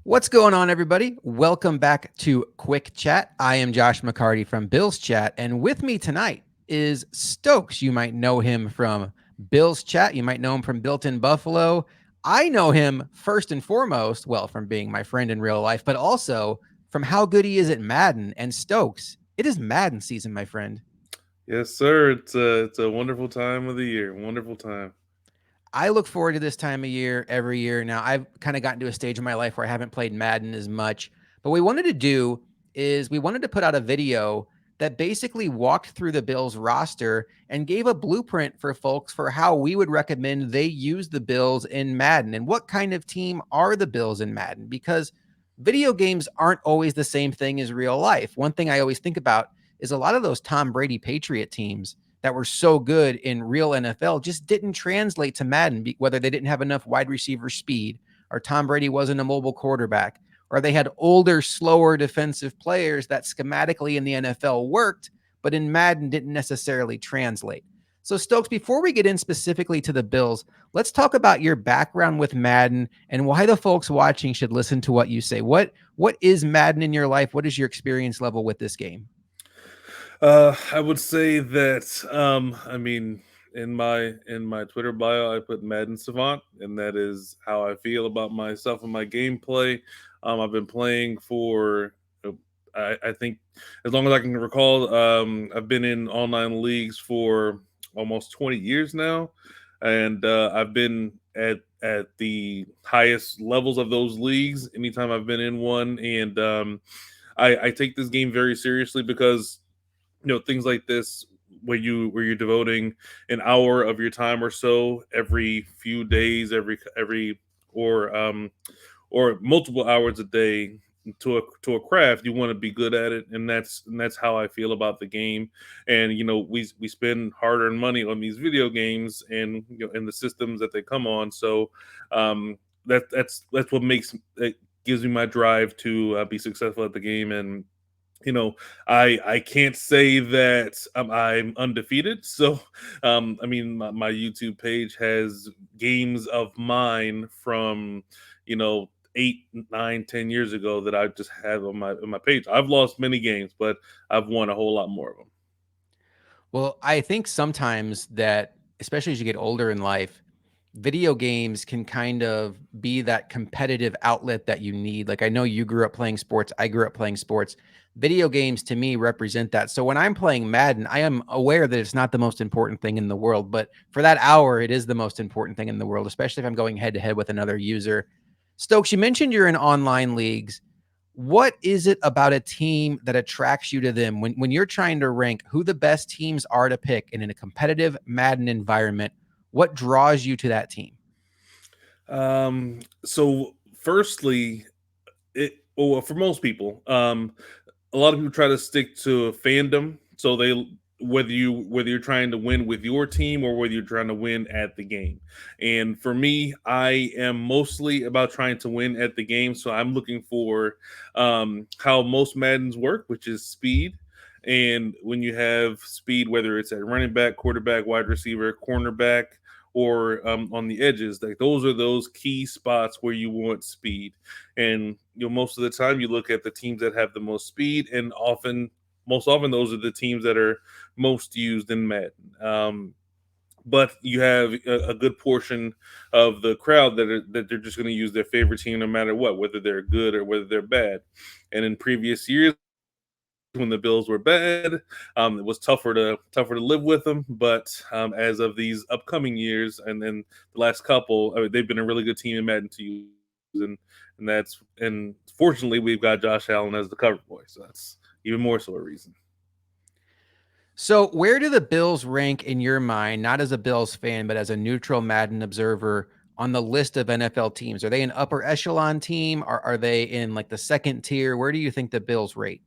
What's going on, everybody? Welcome back to Quick Chat. I am Josh McCarty from Bill's Chat, and with me tonight is Stokes. You might know him from Bill's Chat. You might know him from Built in Buffalo. I know him first and foremost, well, from being my friend in real life, but also from how good he is at Madden. And Stokes, it is Madden season, my friend. Yes, sir. It's a wonderful time of the year. Wonderful time. I look forward to this time of year every year. Now, I've kind of gotten to a stage in my life where I haven't played Madden as much. But what we wanted to do is we wanted to put out a video that basically walked through the Bills roster and gave a blueprint for folks for how we would recommend they use the Bills in Madden and what kind of team are the Bills in Madden, because video games aren't always the same thing as real life. One thing I always think about is a lot of those Tom Brady Patriot teams that were so good in real NFL just didn't translate to Madden, whether they didn't have enough wide receiver speed, or Tom Brady wasn't a mobile quarterback, or they had older, slower defensive players that schematically in the NFL worked, but in Madden didn't necessarily translate. So, Stokes, before we get in specifically to the Bills, let's talk about your background with Madden and why the folks watching should listen to what you say. What is Madden in your life? What is your experience level with this game? I would say that in my Twitter bio, I put Madden Savant, and that is how I feel about myself and my gameplay. I've been playing for I think as long as I can recall. I've been in online leagues for almost 20 years now, and I've been at the highest levels of those leagues anytime I've been in one, and I take this game very seriously because things like this where you're devoting an hour of your time or so every few days, every or multiple hours a day to a craft. You want to be good at it, and that's how I feel about the game. And we spend hard-earned money on these video games, and and the systems that they come on. So that's what makes it gives me my drive to be successful at the game. And you know I can't say that I'm undefeated. So my YouTube page has games of mine from 8, 9, 10 years ago that I just have on my page. I've lost many games, but I've won a whole lot more of them. Well, I think sometimes that, especially as you get older in life, video games can kind of be that competitive outlet that you need. Like, I know you grew up playing sports, I grew up playing sports. Video games to me represent that. So when I'm playing Madden, I am aware that it's not the most important thing in the world, but for that hour, it is the most important thing in the world, especially if I'm going head to head with another user. Stokes, you mentioned you're in online leagues. What is it about a team that attracts you to them when you're trying to rank who the best teams are to pick in a competitive Madden environment? What draws you to that team? So firstly, for most people, a lot of people try to stick to fandom. So they whether you're trying to win with your team or whether you're trying to win at the game. And for me, I am mostly about trying to win at the game. So I'm looking for how most Maddens work, which is speed. And when you have speed, whether it's at running back, quarterback, wide receiver, cornerback, or on the edges, like those are those key spots where you want speed. And most of the time you look at the teams that have the most speed, and most often those are the teams that are most used in Madden. But you have a good portion of the crowd that they're just going to use their favorite team no matter what, whether they're good or whether they're bad. And in previous years, when the Bills were bad, it was tougher to live with them. But as of these upcoming years, and then the last couple, they've been a really good team in Madden to use. And fortunately, we've got Josh Allen as the cover boy, so that's even more so a reason. So, where do the Bills rank in your mind, not as a Bills fan, but as a neutral Madden observer on the list of NFL teams? Are they an upper echelon team? Are they in like the second tier? Where do you think the Bills rate?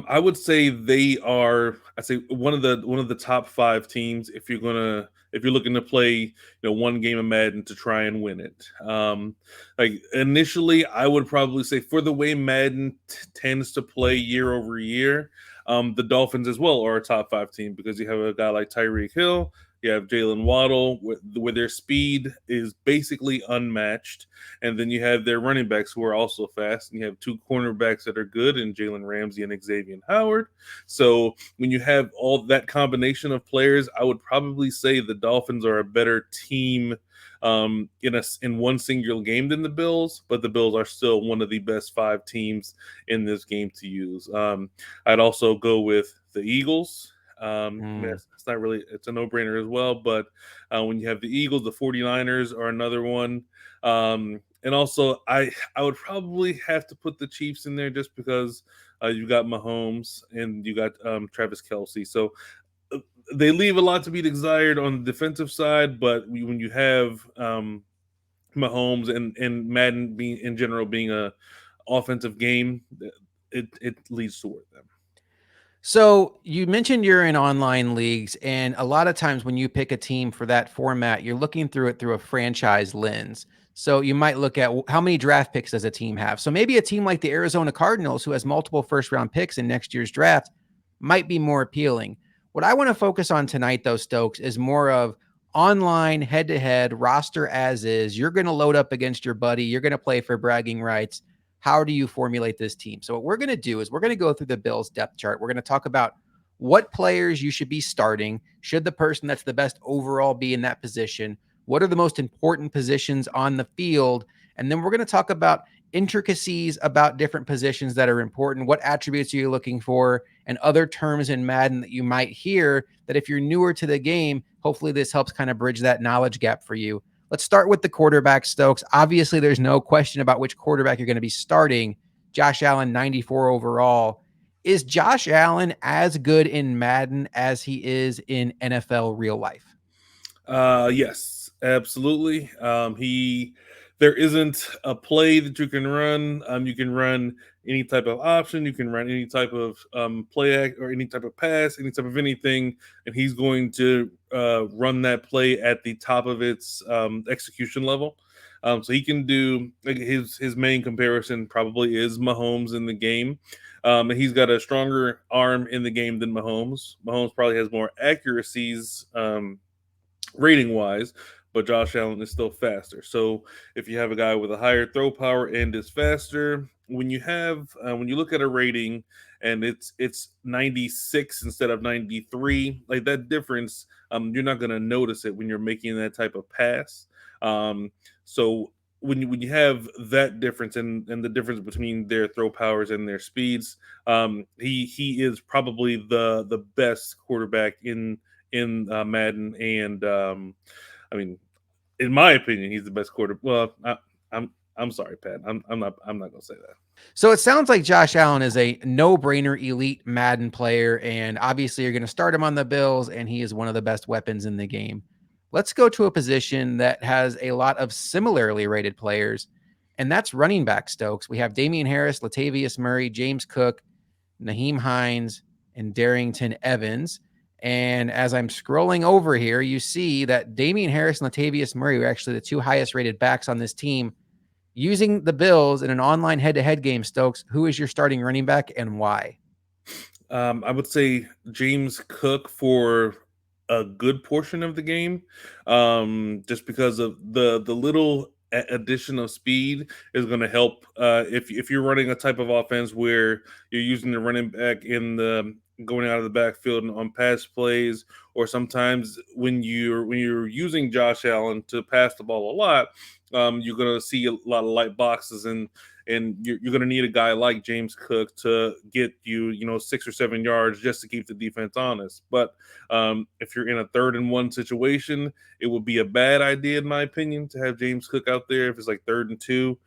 I would say they are. I say one of the top five teams if you're looking to play one game of Madden to try and win it. Like initially, I would probably say for the way Madden tends to play year over year, the Dolphins as well are a top five team because you have a guy like Tyreek Hill. You have Jalen Waddle, where their speed is basically unmatched, and then you have their running backs who are also fast, and you have two cornerbacks that are good, in Jalen Ramsey and Xavier Howard. So when you have all that combination of players, I would probably say the Dolphins are a better team in one singular game than the Bills, but the Bills are still one of the best five teams in this game to use. I'd also go with the Eagles. I mean, Mm. it's not really, it's a no-brainer as well, but when you have the Eagles, the 49ers are another one. And also, I would probably have to put the Chiefs in there just because you got Mahomes and you got Travis Kelsey. So uh, they leave a lot to be desired on the defensive side, but when you have Mahomes and Madden being in general being a offensive game, it leads toward them. So you mentioned you're in online leagues, and a lot of times when you pick a team for that format, you're looking through it through a franchise lens. So you might look at how many draft picks does a team have. So maybe a team like the Arizona Cardinals, who has multiple first round picks in next year's draft, might be more appealing. What I want to focus on tonight, though, Stokes, is more of online head to head roster as is. You're going to load up against your buddy, you're going to play for bragging rights. How do you formulate this team? So what we're going to do is we're going to go through the Bills depth chart. We're going to talk about what players you should be starting. Should the person that's the best overall be in that position? What are the most important positions on the field? And then we're going to talk about intricacies about different positions that are important. What attributes are you looking for? And other terms in Madden that you might hear that if you're newer to the game, hopefully this helps kind of bridge that knowledge gap for you. Let's start with the quarterback, Stokes. Obviously, there's no question about which quarterback you're going to be starting. Josh Allen, 94 overall. Is Josh Allen as good in Madden as he is in NFL real life? Yes, absolutely. He There isn't a play that you can run. You can run any type of option. You can run any type of play act or any type of pass, any type of anything, and he's going to run that play at the top of its execution level. So he can do like, his main comparison probably is Mahomes in the game. And he's got a stronger arm in the game than Mahomes. Mahomes probably has more accuracies. Rating wise, but Josh Allen is still faster. So if you have a guy with a higher throw power and is faster, when you look at a rating and it's 96 instead of 93, like that difference, you're not going to notice it when you're making that type of pass. Um, so when you have that difference and the difference between their throw powers and their speeds, he is probably the best quarterback in Madden, and I mean, in my opinion, he's the best quarter. Well, I'm sorry, Pat. I'm not gonna say that. So it sounds like Josh Allen is a no-brainer elite Madden player, and obviously you're going to start him on the Bills, and he is one of the best weapons in the game. Let's go to a position that has a lot of similarly rated players, and that's running back, Stokes. We have Damian Harris, Latavius Murray, James Cook, Naheem Hines, and Darrington Evans. And as I'm scrolling over here, you see that Damian Harris and Latavius Murray are actually the two highest rated backs on this team. Using the Bills in an online head to head game, Stokes, who is your starting running back and why? I would say James Cook for a good portion of the game, just because of the little addition of speed is going to help. If you're running a type of offense where you're using the running back in the going out of the backfield on pass plays, or sometimes when you're using Josh Allen to pass the ball a lot, you're going to see a lot of light boxes and you're going to need a guy like James Cook to get you 6 or 7 yards just to keep the defense honest. But if you're in a 3rd and 1 situation, it would be a bad idea, in my opinion, to have James Cook out there. If it's like 3rd and 2,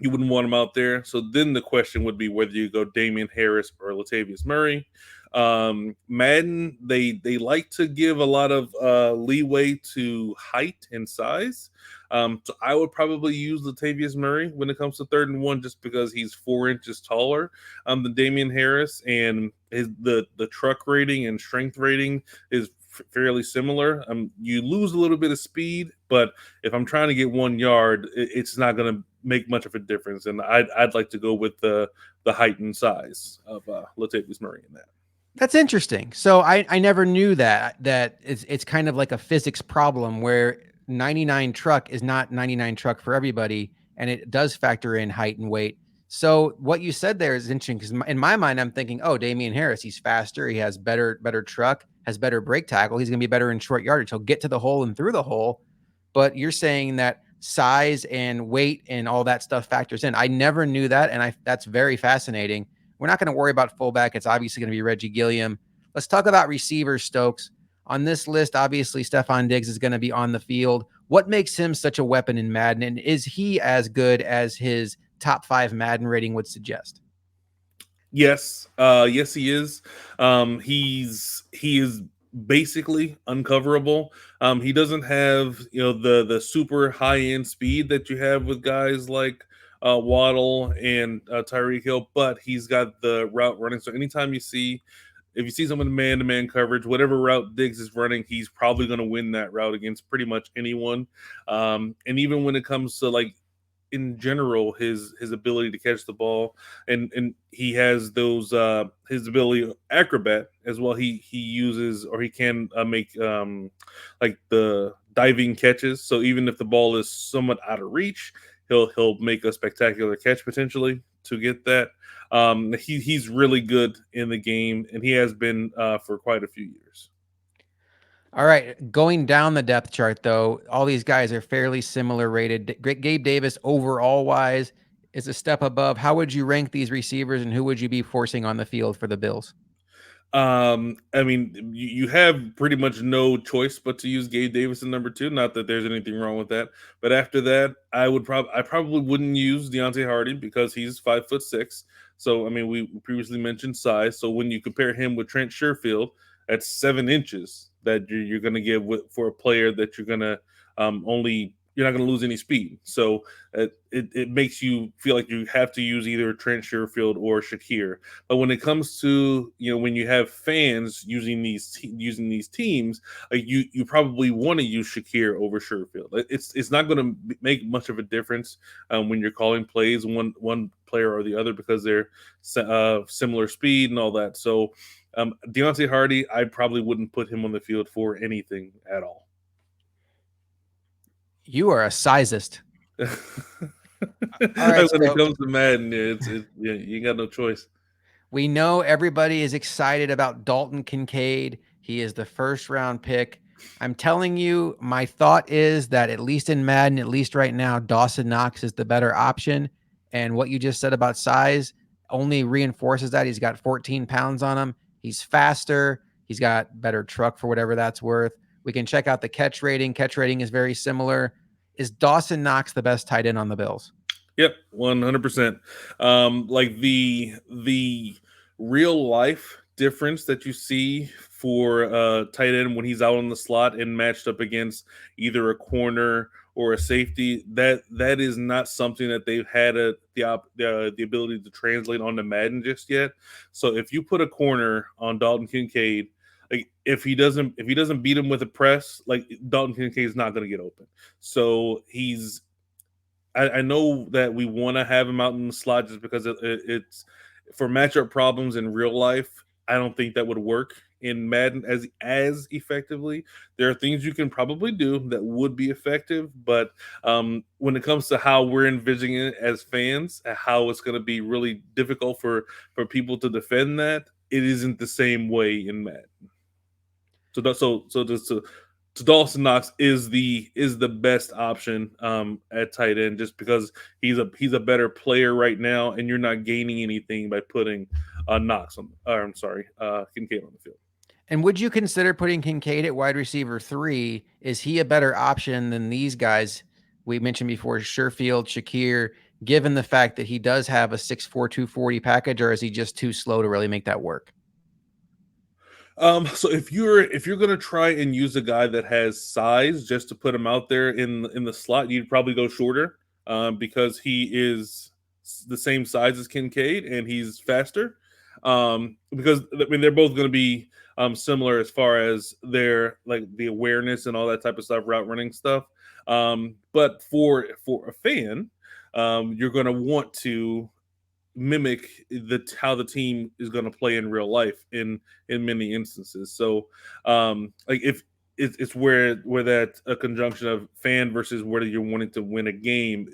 you wouldn't want him out there. So then the question would be whether you go Damian Harris or Latavius Murray. Madden, they like to give a lot of leeway to height and size. So I would probably use Latavius Murray when it comes to 3rd and 1, just because he's 4 inches taller than Damian Harris, and the truck rating and strength rating is fairly similar. You lose a little bit of speed, but if I'm trying to get 1 yard, it's not going to make much of a difference. And I'd like to go with the height and size of Latavius Murray in that. That's interesting. So I never knew that it's kind of like a physics problem where 99 truck is not 99 truck for everybody, and it does factor in height and weight. So what you said there is interesting because in my mind I'm thinking, oh, Damian Harris, he's faster, he has better truck, has better brake tackle, he's going to be better in short yardage, he'll get to the hole and through the hole. But you're saying that size and weight and all that stuff factors in. I never knew that, and that's very fascinating. We're not going to worry about fullback. It's obviously going to be Reggie Gilliam. Let's talk about receivers, Stokes. On this list, obviously, Stephon Diggs is going to be on the field. What makes him such a weapon in Madden? And is he as good as his top 5 Madden rating would suggest? Yes, yes, he is. He is basically uncoverable. He doesn't have the super high end speed that you have with guys like Waddle and Tyreek Hill, but he's got the route running. So anytime if you see someone in man to man coverage, whatever route Diggs is running, he's probably going to win that route against pretty much anyone. And even when it comes to like in general his ability to catch the ball, and he has those his ability acrobat as well. He uses, or he can make like the diving catches, so even if the ball is somewhat out of reach, he'll make a spectacular catch potentially to get that. He's really good in the game, and he has been for quite a few years. All right, going down the depth chart, though, all these guys are fairly similar rated. Gabe Davis, overall wise, is a step above. How would you rank these receivers, and who would you be forcing on the field for the Bills? I mean, you have pretty much no choice but to use Gabe Davis in number two. Not that there's anything wrong with that, but after that, I probably wouldn't use Deontay Hardy because he's 5'6". So I mean, we previously mentioned size. So when you compare him with Trent Sherfield, that's 7 inches that you're going to give for a player that you're going to only you're not going to lose any speed. So it makes you feel like you have to use either Trent Sherfield or Shakir. But when it comes to when you have fans using using these teams, like you probably want to use Shakir over Sherfield. It's not going to make much of a difference when you're calling plays one player or the other because they're similar speed and all that. So Deontay Hardy, I probably wouldn't put him on the field for anything at all. You are a sizist. All right, When it Stokes. comes to Madden, yeah, you ain't got no choice. We know everybody is excited about Dalton Kincaid. He is the first round pick. I'm telling you, my thought is that at least in Madden, at least right now, Dawson Knox is the better option. And what you just said about size only reinforces that. He's got 14 pounds on him. He's faster. He's got better truck for whatever that's worth. We can check out the catch rating. Catch rating is very similar. Is Dawson Knox the best tight end on the Bills? Yep, 100%. Like the real life difference that you see for tight end when he's out on the slot and matched up against either a corner or a safety, that is not something that they've had the ability to translate onto Madden just yet. So if you put a corner on Dalton Kincaid, like if he doesn't beat him with a press, like Dalton Kincaid is not going to get open. So I know that we want to have him out in the slot just because it's for matchup problems in real life. I don't think that would work in Madden as effectively. There are things you can probably do that would be effective, but when it comes to how we're envisioning it as fans, and how it's going to be really difficult for people to defend that, it isn't the same way in Madden. So just to Dawson Knox is the best option at tight end just because he's a better player right now, and you're not gaining anything by putting Knox on. I'm sorry, Kincaid on the field. And would you consider putting Kincaid at wide receiver 3? Is he a better option than these guys we mentioned before, Sherfield, Shakir, given the fact that he does have a 6'4", 240 package, or is he just too slow to really make that work? So if you're gonna try and use a guy that has size just to put him out there in the slot, you'd probably go shorter because he is the same size as Kincaid and he's faster. Because I mean they're both going to be similar as far as their like the awareness and all that type of stuff, route running stuff. But for a fan, you're going to want to mimic the how the team is going to play in real life in many instances. So like if it's where that a conjunction of fan versus whether you're wanting to win a game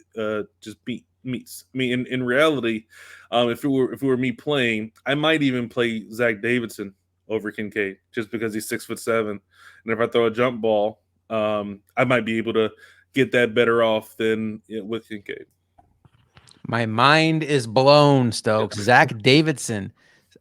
just meets. I mean, in reality, if it were me playing, I might even play Zach Davidson over Kincaid just because he's 6'7", and if I throw a jump ball, I might be able to get that better off than with Kincaid. My mind is blown, Yeah, Stokes. Zach Davidson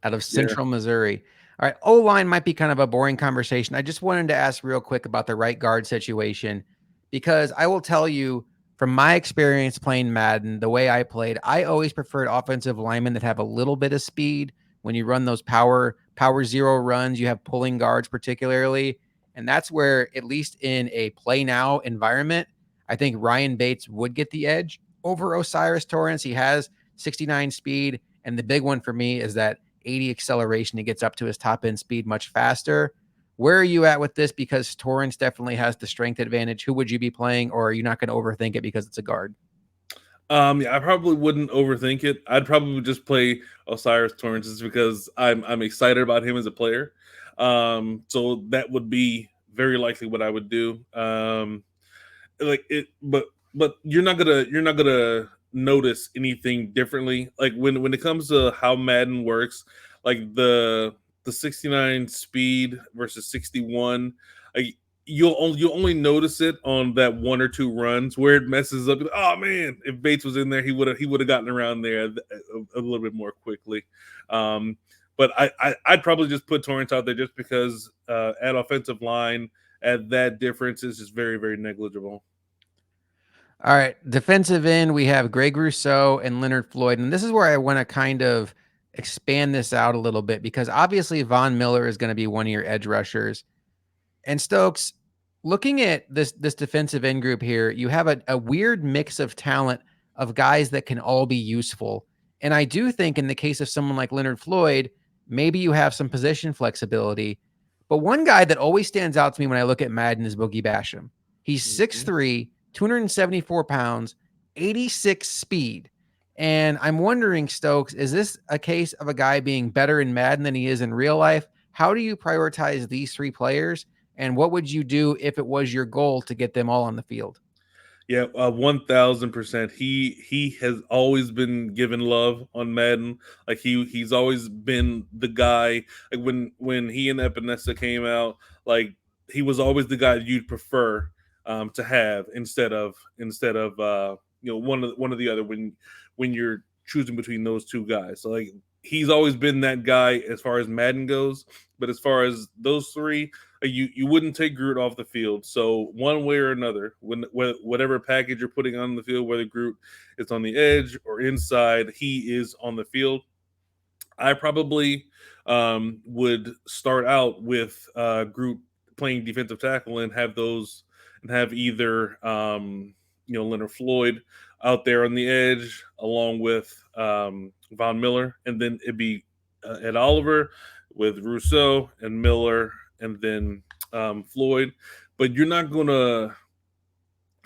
out of yeah. Central Missouri. All right. O line might be kind of a boring conversation. I just wanted to ask real quick about the right guard situation because I will tell you from my experience playing Madden, the way I played, I always preferred offensive linemen that have a little bit of speed. When you run those power zero runs, you have pulling guards particularly. And that's where, at least in a play now environment, I think Ryan Bates would get the edge over Osiris Torrance. He has 69 speed. And the big one for me is that 80 acceleration. He gets up to his top end speed much faster. Where are you at with this? Because Torrance definitely has the strength advantage. Who would you be playing, or are you not going to overthink it because it's a guard? Yeah, I probably wouldn't overthink it. I'd probably just play Osiris Torrance just because I'm excited about him as a player. So that would be very likely what I would do. Like it, but you're not gonna notice anything differently. Like when it comes to how Madden works, like the 69 speed versus 61, like you'll only notice it on that one or two runs where it messes up. Oh man, if Bates was in there, he would have gotten around there a little bit more quickly. Um, but I'd probably just put Torrance out there just because at offensive line at that difference is just very very negligible. All right. Defensive end, we have Greg Rousseau and Leonard Floyd. And this is where I want to kind of expand this out a little bit because obviously Von Miller is going to be one of your edge rushers. And Stokes, looking at this defensive end group here, you have a weird mix of talent of guys that can all be useful. And I do think in the case of someone like Leonard Floyd, maybe you have some position flexibility. But one guy that always stands out to me when I look at Madden is Boogie Basham. He's Mhm. 6'3, 274 pounds, 86 speed. And I'm wondering, Stokes, is this a case of a guy being better in Madden than he is in real life? How do you prioritize these three players? And what would you do if it was your goal to get them all on the field? Yeah, 1000%. He has always been given love on Madden. Like he's always been the guy. Like when he and Epinesa came out, like he was always the guy you'd prefer to have instead of one of the other when you're choosing between those two guys. So like he's always been that guy as far as Madden goes. But as far as those three, you wouldn't take Groot off the field. So one way or another, whatever package you're putting on the field, whether Groot is on the edge or inside, he is on the field. I probably would start out with Groot playing defensive tackle and have either Leonard Floyd out there on the edge along with Von Miller, and then it'd be Ed Oliver with Rousseau and Miller, and then Floyd. But you're not gonna.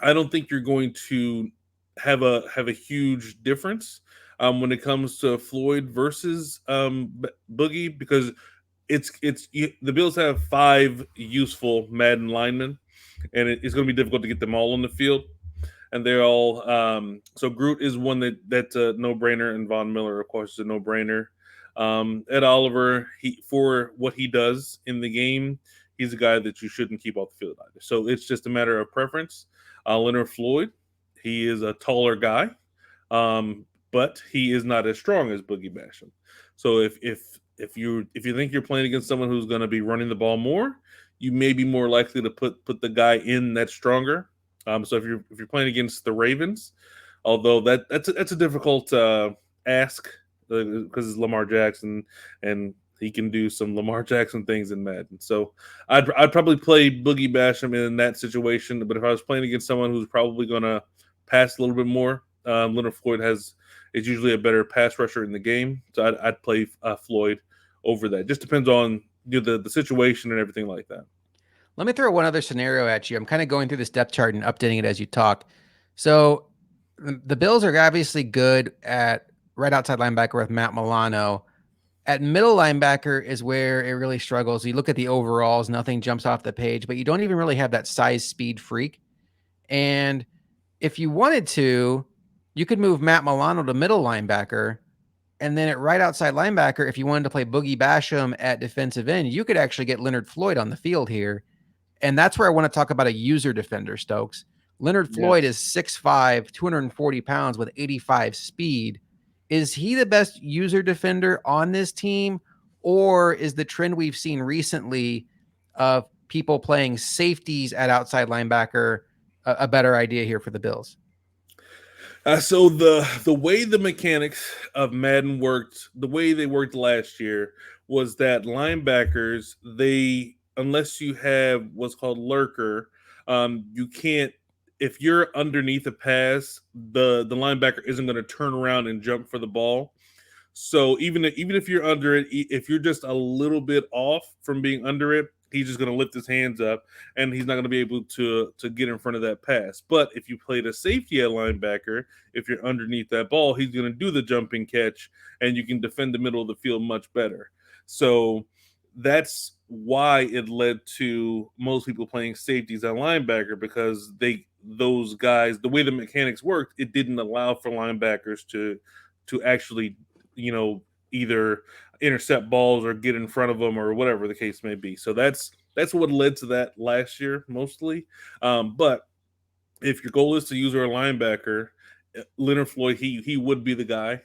I don't think you're going to have a huge difference when it comes to Floyd versus Boogie because the Bills have five useful Madden linemen, and it's going to be difficult to get them all on the field. And they're all so Groot is one that's a no brainer, and Von Miller, of course, is a no brainer. Ed Oliver, he for what he does in the game, he's a guy that you shouldn't keep off the field either. So it's just a matter of preference. Leonard Floyd, he is a taller guy, but he is not as strong as Boogie Basham. So if you think you're playing against someone who's going to be running the ball more, you may be more likely to put the guy in that's stronger. So if you're playing against the Ravens, although that's a difficult ask because it's Lamar Jackson and he can do some Lamar Jackson things in Madden. So I'd probably play Boogie Basham in that situation. But if I was playing against someone who's probably going to pass a little bit more, Leonard Floyd is usually a better pass rusher in the game. So I'd play Floyd over that. Just depends on the situation and everything like that. Let me throw one other scenario at you. I'm kind of going through this depth chart and updating it as you talk. So the Bills are obviously good at right outside linebacker with Matt Milano. At middle linebacker is where it really struggles. You look at the overalls, nothing jumps off the page, but you don't even really have that size speed freak. And if you wanted to, you could move Matt Milano to middle linebacker. And then at right outside linebacker, if you wanted to play Boogie Basham at defensive end, you could actually get Leonard Floyd on the field here. And that's where I want to talk about a user defender, Stokes. Leonard Floyd is Yes. 6'5, 240 pounds with 85 speed. Is he the best user defender on this team? Or is the trend we've seen recently of people playing safeties at outside linebacker a better idea here for the Bills? So the way the mechanics of Madden worked, the way they worked last year, was that linebackers, they, unless you have what's called lurker, you can't. If you're underneath a pass, the linebacker isn't going to turn around and jump for the ball. So even if you're under it, if you're just a little bit off from being under it, he's just going to lift his hands up, and he's not going to be able to get in front of that pass. But if you play the safety at linebacker, if you're underneath that ball, he's going to do the jumping catch, and you can defend the middle of the field much better. So that's why it led to most people playing safeties at linebacker, because those guys, the way the mechanics worked, it didn't allow for linebackers to actually, you know, either intercept balls or get in front of them or whatever the case may be. So that's what led to that last year mostly. But if your goal is to use our linebacker, Leonard Floyd, he would be the guy,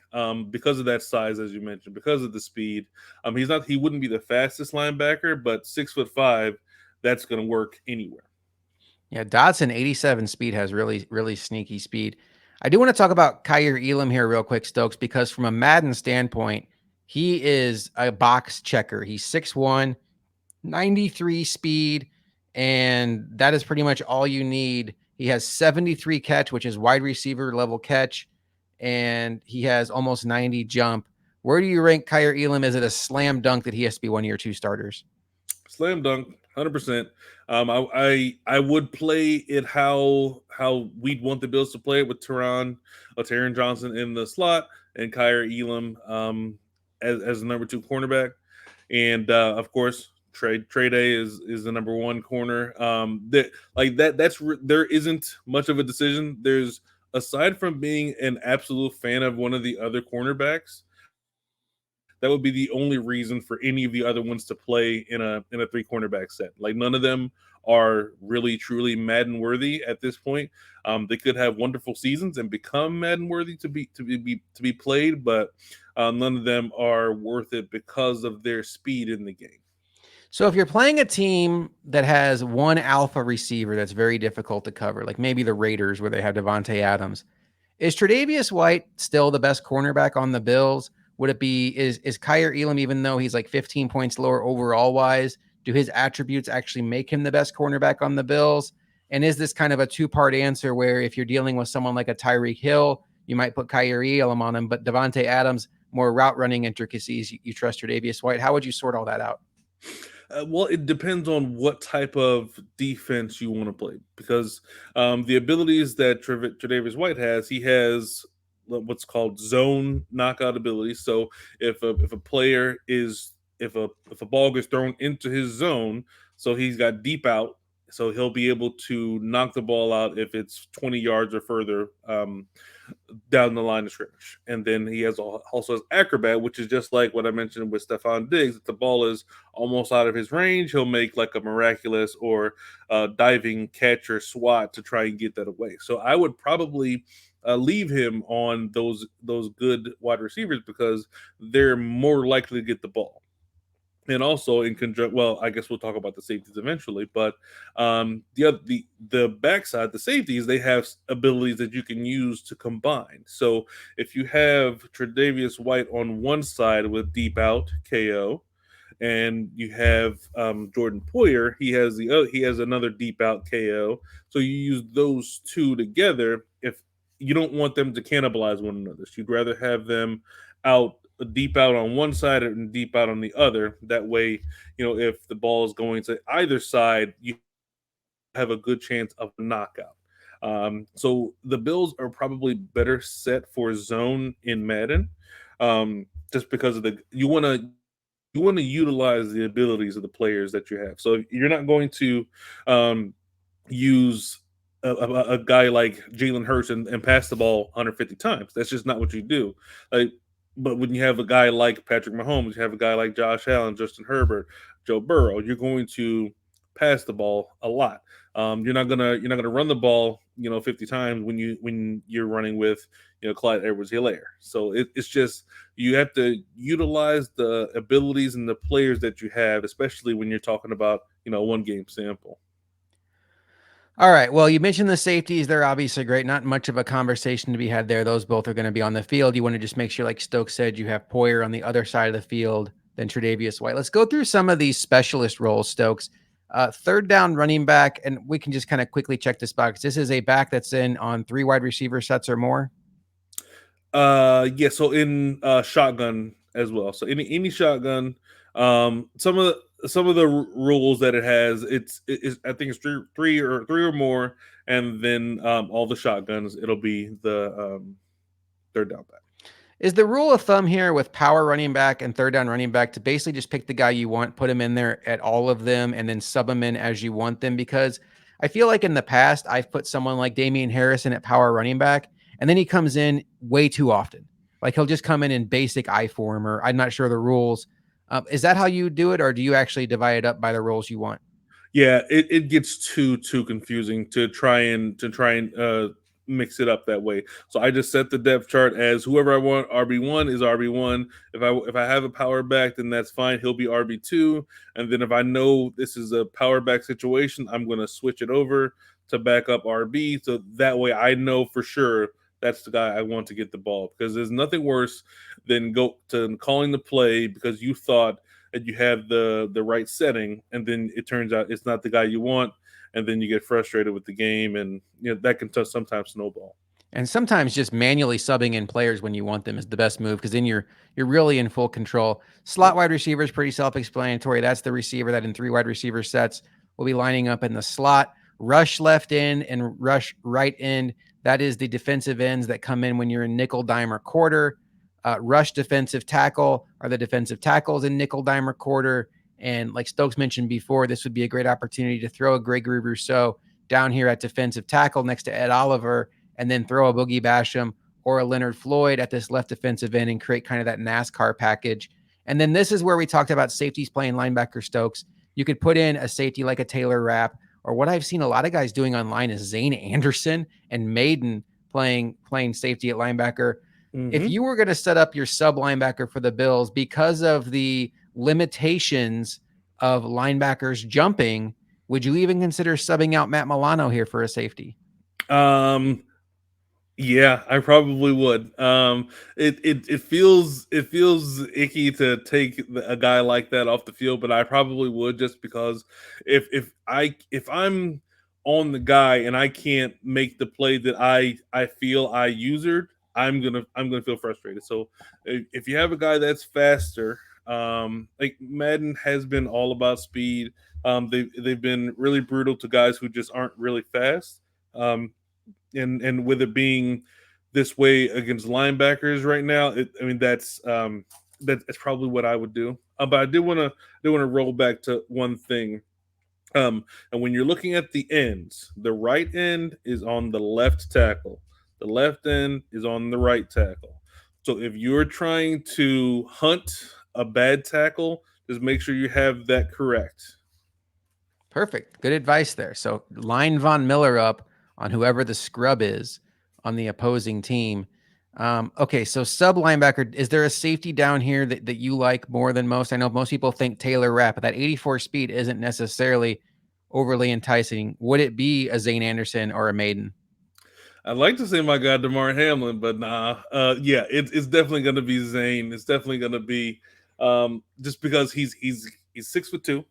because of that size, as you mentioned, because of the speed. He wouldn't be the fastest linebacker, but 6'5", that's going to work anywhere. Yeah, Dodson 87 speed has really, really sneaky speed. I do want to talk about Kyer Elam here real quick, Stokes, because from a Madden standpoint, he is a box checker. He's 6'1, 93 speed, and that is pretty much all you need. He has 73 catch, which is wide receiver level catch, and he has almost 90 jump. Where do you rank Kyer Elam? Is it a slam dunk that he has to be one of your two starters? Slam dunk, 100%. I would play it how we'd want the Bills to play it with Taron Johnson in the slot and Kyer Elam, as the number two cornerback, and of course Trey Day is the number one corner. There isn't much of a decision. There's, aside from being an absolute fan of one of the other cornerbacks, that would be the only reason for any of the other ones to play in a three cornerback set. Like, none of them are really truly Madden worthy at this point. They could have wonderful seasons and become Madden worthy to be played, but none of them are worth it because of their speed in the game. So if you're playing a team that has one alpha receiver that's very difficult to cover, like maybe the Raiders where they have Devontae Adams, is Tre'Davious White still the best cornerback on the Bills? Would it be is Kyer Elam, even though he's like 15 points lower overall wise, do his attributes actually make him the best cornerback on the Bills? And is this kind of a two-part answer where if you're dealing with someone like a Tyreek Hill, you might put Kyer Elam on him, but Devontae Adams, more route running intricacies, you trust Tre'Davious White? How would you sort all that out? Well, it depends on what type of defense you want to play, because the abilities that Tre'Davious White has, he has what's called zone knockout ability. So if a player is if a ball gets thrown into his zone, so he's got deep out, so he'll be able to knock the ball out if it's 20 yards or further. Down the line of scrimmage. And then he also has acrobat, which is just like what I mentioned with Stephon Diggs. If the ball is almost out of his range, he'll make like a miraculous or diving catch or swat to try and get that away. So I would probably leave him on those good wide receivers, because they're more likely to get the ball. And also in conjunction, well, I guess we'll talk about the safeties eventually, but the backside, the safeties, they have abilities that you can use to combine. So if you have Tre'Davious White on one side with deep out KO, and you have Jordan Poyer, he has another deep out KO. So you use those two together. If you don't want them to cannibalize one another, so you'd rather have them out deep out on one side and deep out on the other. That way, if the ball is going to either side, you have a good chance of a knockout. So the Bills are probably better set for zone in Madden, just because of the you want to utilize the abilities of the players that you have. So you're not going to um, use a guy like Jalen Hurts and pass the ball 150 times. That's just not what you do. Like, but when you have a guy like Patrick Mahomes, you have a guy like Josh Allen, Justin Herbert, Joe Burrow, you're going to pass the ball a lot. You're not gonna run the ball 50 times when you're running with Clyde Edwards-Helaire. So it's just you have to utilize the abilities and the players that you have, especially when you're talking about one game sample. All right. Well, you mentioned the safeties. They're obviously great. Not much of a conversation to be had there. Those both are going to be on the field. You want to just make sure, like Stokes said, you have Poyer on the other side of the field than Tre'Davious White. Let's go through some of these specialist roles, Stokes. Third down running back, and we can just kind of quickly check this box. This is a back that's in on 3 wide receiver sets or more. Yeah, so in shotgun as well. So any shotgun, some of the rules that it has, I think it's three or more, and then all the shotguns, it'll be the third down back. Is the rule of thumb here with power running back and third down running back to basically just pick the guy you want, put him in there at all of them, and then sub them in as you want them? Because I feel like in the past, I've put someone like Damian Harrison at power running back, and then he comes in way too often. Like he'll just come in basic I form, or I'm not sure the rules. Is that how you do it, or do you actually divide it up by the roles you want? Yeah, it gets too confusing to try and mix it up that way. So I just set the depth chart as whoever I want. RB1 is RB1. If I have a power back, then that's fine. He'll be RB2. And then if I know this is a power back situation, I'm going to switch it over to back up RB. So that way I know for sure that's the guy I want to get the ball, because there's nothing worse than go to calling the play because you thought and you have the right setting, and then it turns out it's not the guy you want, and then you get frustrated with the game, and that can sometimes snowball. And sometimes just manually subbing in players when you want them is the best move because then you're really in full control. Slot Yep. wide receiver is pretty self-explanatory. That's the receiver that in 3 wide receiver sets will be lining up in the slot. Rush left end and rush right end. That is the defensive ends that come in when you're in nickel, dime, or quarter. Rush defensive tackle are the defensive tackles in nickel, dime, or quarter. And like Stokes mentioned before, this would be a great opportunity to throw a Gregory Rousseau down here at defensive tackle next to Ed Oliver, and then throw a Boogie Basham or a Leonard Floyd at this left defensive end and create kind of that NASCAR package. And then this is where we talked about safeties playing linebacker, Stokes. You could put in a safety like a Taylor Rapp, or what I've seen a lot of guys doing online is Zane Anderson and Maiden playing safety at linebacker. If Hmm. you were going to set up your sub linebacker for the Bills because of the limitations of linebackers jumping, would you even consider subbing out Matt Milano here for a safety? Um, Yeah, I probably would. It feels icky to take a guy like that off the field, but I probably would, just because if I'm on the guy and I can't make the play that I feel I usered, I'm gonna feel frustrated. So if you have a guy that's faster, like Madden has been all about speed. They've been really brutal to guys who just aren't really fast. And with it being this way against linebackers right now, I mean that's probably what I would do. But I do want to roll back to one thing. And when you're looking at the ends, the right end is on the left tackle, the left end is on the right tackle. So if you're trying to hunt a bad tackle, just make sure you have that correct. Perfect. Good advice there. So line Von Miller up on whoever the scrub is on the opposing team. Okay, so sub linebacker, is there a safety down here that you like more than most? I know most people think Taylor Rapp, but that 84 speed isn't necessarily overly enticing. Would it be a Zane Anderson or a Maiden? I'd like to say my guy Damar Hamlin, but nah. Yeah, it's definitely going to be Zane. It's definitely going to be just because he's 6'2".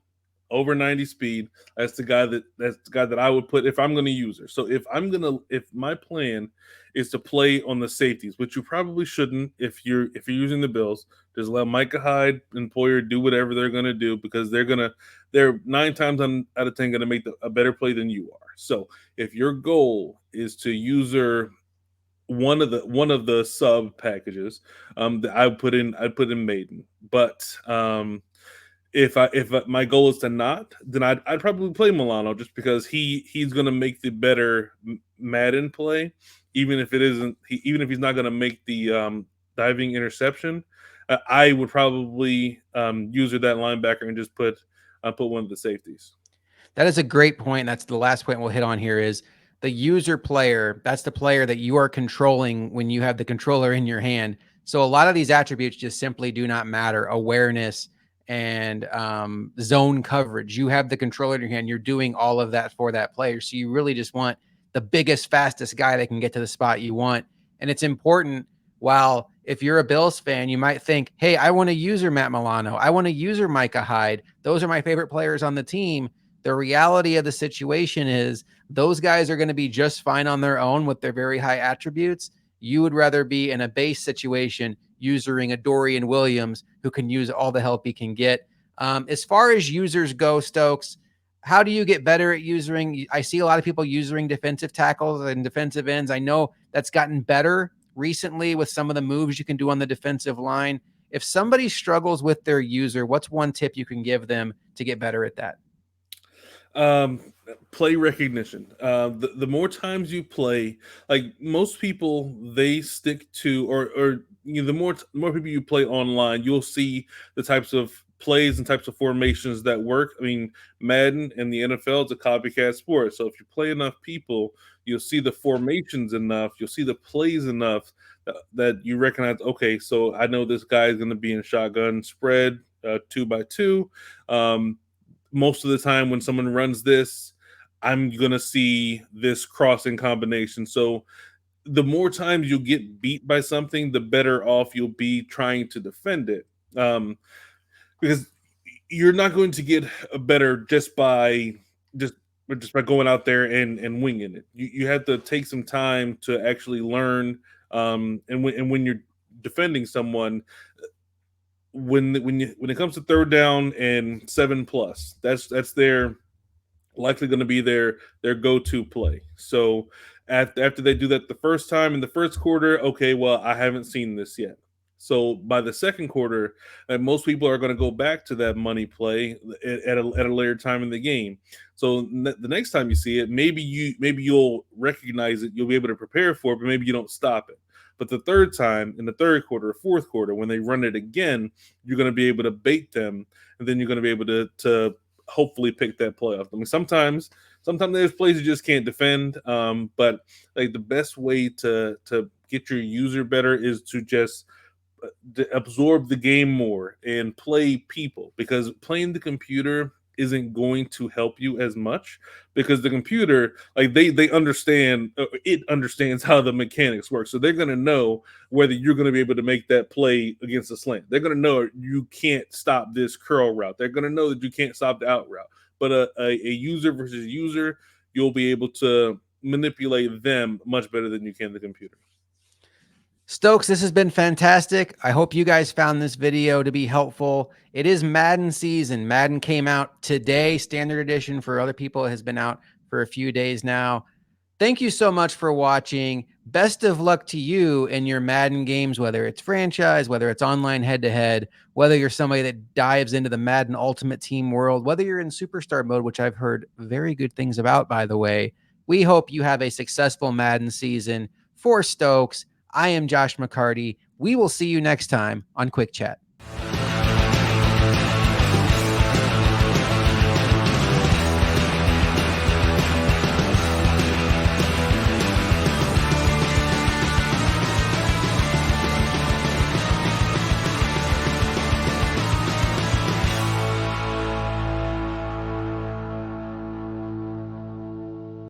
over 90 speed. That's the guy that I would put if I'm going to use her. So if my plan is to play on the safeties, which you probably shouldn't if you're using the Bills, just let Micah Hyde and Poyer do whatever they're going to do because they're 9 times out of 10 going to make a better play than you are. So if your goal is to use her one of the sub packages, I'd put in Maiden. But if my goal is to not, then I'd probably play Milano just because he's going to make the better Madden play, even if it isn't even if he's not going to make the diving interception. I would probably use her that linebacker and just put one of the safeties. That is a great point. That's the last point we'll hit on here is the user player. That's the player that you are controlling when you have the controller in your hand. So a lot of these attributes just simply do not matter. Awareness and zone coverage. You have the controller in your hand. You're doing all of that for that player. So you really just want the biggest, fastest guy that can get to the spot you want. And it's important. While if you're a Bills fan, you might think, hey, I want to user Matt Milano. I want to user Micah Hyde. Those are my favorite players on the team. The reality of the situation is those guys are going to be just fine on their own with their very high attributes. You would rather be in a base situation using a Dorian Williams who can use all the help he can get. As far as users go, Stokes, how do you get better at using? I see a lot of people using defensive tackles and defensive ends. I know that's gotten better recently with some of the moves you can do on the defensive line. If somebody struggles with their user, what's one tip you can give them to get better at that? Um, Play recognition. The more times you play, like most people, they stick to the more people you play online, you'll see the types of plays and types of formations that work. I mean, Madden and the NFL is a copycat sport, so if you play enough people, you'll see the formations enough, you'll see the plays enough that you recognize. Okay, so I know this guy is going to be in shotgun spread 2 by 2. Most of the time when someone runs this, I'm gonna see this crossing combination. So the more times you get beat by something, the better off you'll be trying to defend it. Because you're not going to get a better just just by going out there and winging it. You have to take some time to actually learn. And when you're defending someone, when it comes to third down and 7+, that's their likely going to be their go-to play. So after they do that the first time in the first quarter, okay, well, I haven't seen this yet. So by the second quarter, most people are going to go back to that money play at a later time in the game. So the next time you see it, maybe you'll recognize it, you'll be able to prepare for it, but maybe you don't stop it. But the third time in the third quarter or fourth quarter, when they run it again, you're going to be able to bait them, and then you're going to be able to hopefully pick that play off. I mean, sometimes there's plays you just can't defend. But like the best way to get your user better is to just absorb the game more and play people, because playing the computer isn't going to help you as much, because the computer, like they understand, it understands how the mechanics work, so they're going to know whether you're going to be able to make that play against a slant. They're going to know you can't stop this curl route. They're going to know that you can't stop the out route. But a user versus user, you'll be able to manipulate them much better than you can the computer. Stokes, this has been fantastic. I hope you guys found this video to be helpful. It is Madden season. Madden came out today, standard edition. For other people, it has been out for a few days now. Thank you so much for watching. Best of luck to you in your Madden games, whether it's franchise, whether it's online head-to-head, whether you're somebody that dives into the Madden Ultimate Team world, whether you're in Superstar mode, which I've heard very good things about, by the way. We hope you have a successful Madden season. For Stokes, I am Josh McCarty. We will see you next time on Quick Chat.